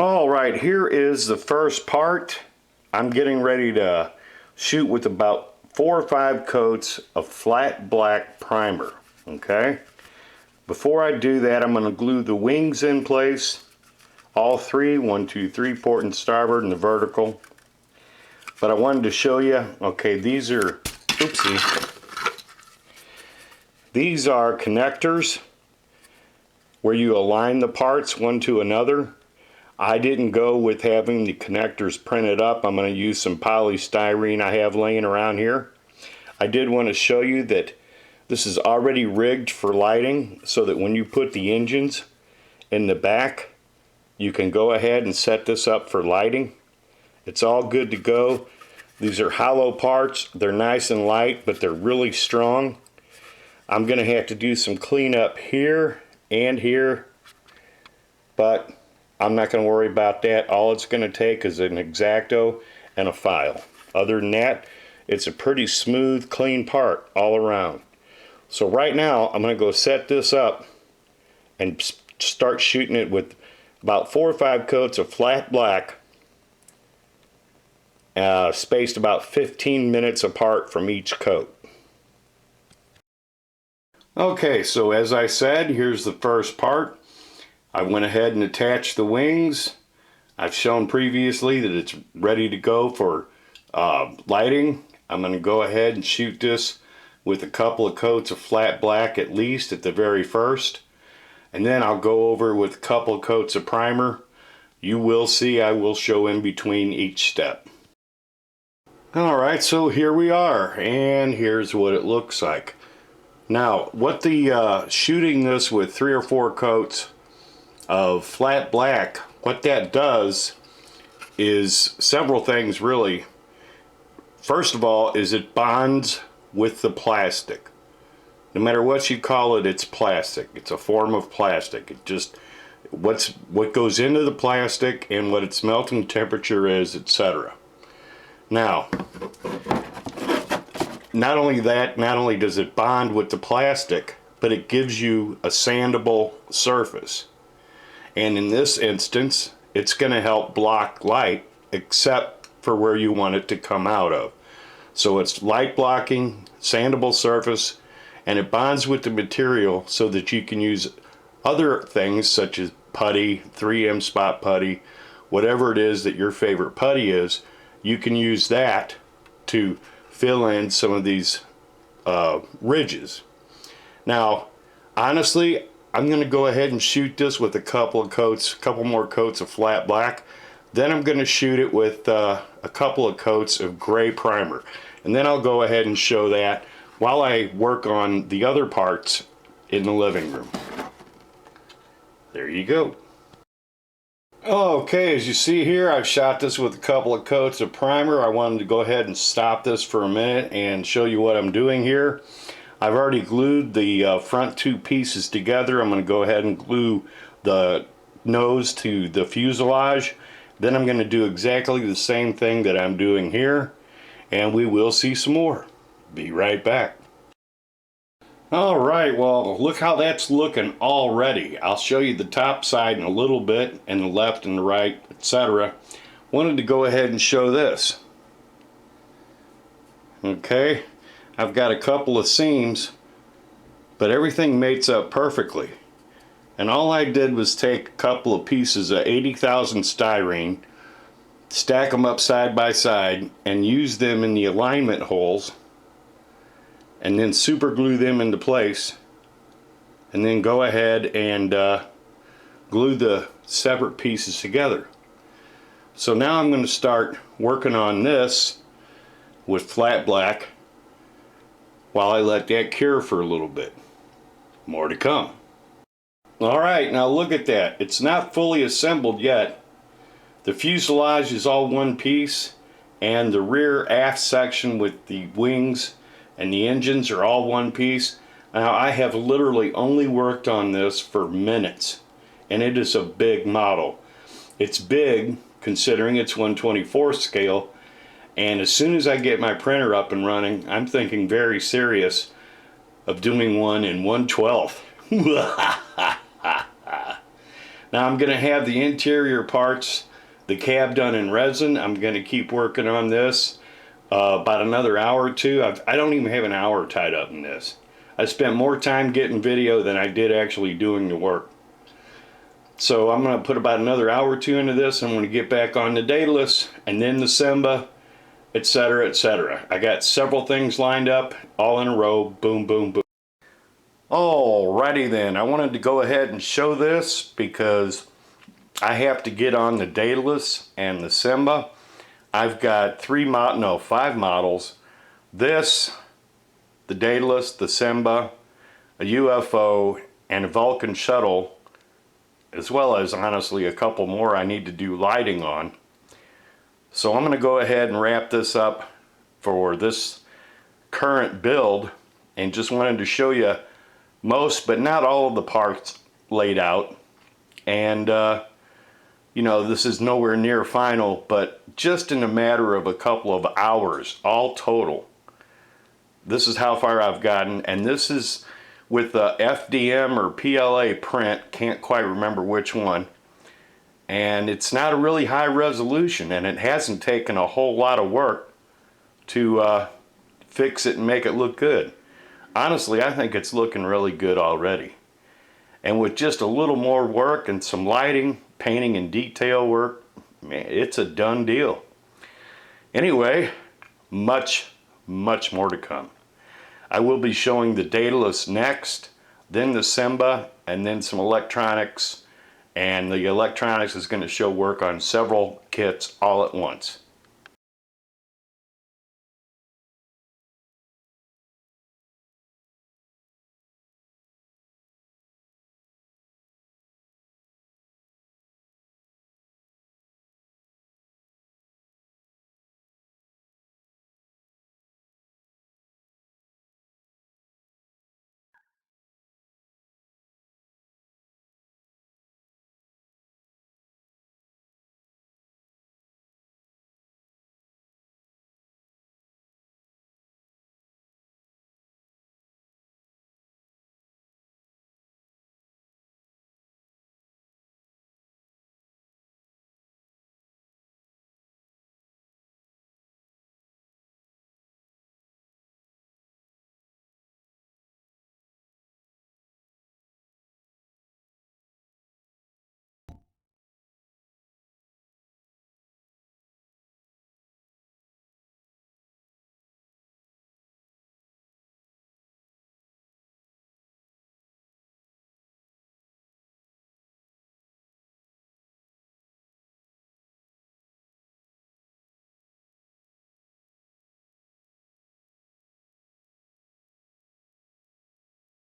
All right, here is the first part. I'm getting ready to shoot with about 4 or 5 coats of flat black primer, okay? Before I do that, I'm going to glue the wings in place, all three, 1, 2, 3, port and starboard, and the vertical. But I wanted to show you, okay, these are, oopsie, these are connectors where you align the parts one to another. I didn't go with having the connectors printed up. I'm going to use some polystyrene I have laying around here. I did want to show you that this is already rigged for lighting, so that when you put the engines in the back, you can go ahead and set this up for lighting. It's all good to go. These are hollow parts. They're nice and light, but they're really strong. I'm going to have to do some cleanup here and here, but I'm not going to worry about that. All it's going to take is an X-Acto and a file. Other than that, it's a pretty smooth, clean part all around. So right now, I'm going to go set this up and start shooting it with about 4 or 5 coats of flat black, spaced about 15 minutes apart from each coat. Okay, so as I said, here's the first part. I went ahead and attached the wings. I've shown previously that it's ready to go for lighting. I'm going to go ahead and shoot this with a couple of coats of flat black at least at the very first. And then I'll go over with a couple of coats of primer. You will see I will show in between each step. Alright, so here we are, and here's what it looks like. Now, what the shooting this with 3 or 4 coats of flat black, what that does is several things really. First of all, is it bonds with the plastic. No matter what you call it, it's plastic. It's a form of plastic. It just, what goes into the plastic and what its melting temperature is, etc. Now, not only does it bond with the plastic, but it gives you a sandable surface. And in this instance, it's going to help block light except for where you want it to come out of. So it's light blocking, sandable surface, and it bonds with the material so that you can use other things such as putty, 3M spot putty, whatever it is that your favorite putty is. You can use that to fill in some of these ridges. Now, honestly, I'm going to go ahead and shoot this with a couple more coats of flat black. Then I'm going to shoot it with a couple of coats of gray primer. And then I'll go ahead and show that while I work on the other parts in the living room. There you go. Okay, as you see here, I've shot this with a couple of coats of primer. I wanted to go ahead and stop this for a minute and show you what I'm doing here. I've already glued the front 2 pieces together. I'm going to go ahead and glue the nose to the fuselage. Then I'm going to do exactly the same thing that I'm doing here, and we will see some more. Be right back. Alright, well, look how that's looking already. I'll show you the top side in a little bit, and the left and the right, etc. Wanted to go ahead and show this. Okay, I've got a couple of seams, but everything mates up perfectly. And all I did was take a couple of pieces of 80,000 styrene, stack them up side by side, and use them in the alignment holes, and then super glue them into place, and then go ahead and glue the separate pieces together. So now I'm going to start working on this with flat black while I let that cure for a little bit. More to come. Alright, now look at that. It's not fully assembled yet. The fuselage is all one piece, and the rear aft section with the wings and the engines are all one piece. Now, I have literally only worked on this for minutes, and it is a big model. It's big considering it's 1/24 scale, and as soon as I get my printer up and running, I'm thinking very serious of doing one in 1/12. Now I'm going to have the interior parts, the cab done in resin. I'm going to keep working on this about another hour or two. I don't even have an hour tied up in this. I spent more time getting video than I did actually doing the work. So I'm going to put about another hour or two into this. I'm going to get back on the Daedalus and then the Simba, etc., etc. I got several things lined up all in a row. Boom, boom, boom. Alrighty then, I wanted to go ahead and show this because I have to get on the Daedalus and the Simba. I've got 5 models. This, the Daedalus, the Simba, a UFO, and a Vulcan shuttle, as well as honestly a couple more I need to do lighting on. So I'm going to go ahead and wrap this up for this current build, and just wanted to show you most but not all of the parts laid out. And you know, this is nowhere near final, but just in a matter of a couple of hours all total, this is how far I've gotten. And this is with the FDM or PLA print, can't quite remember which one, and it's not a really high resolution, and it hasn't taken a whole lot of work to fix it and make it look good. Honestly, I think it's looking really good already. And with just a little more work and some lighting, painting, and detail work, man, it's a done deal. Anyway, much more to come. I will be showing the Daedalus next, then the Simba, and then some electronics. And the electronics is going to show work on several kits all at once.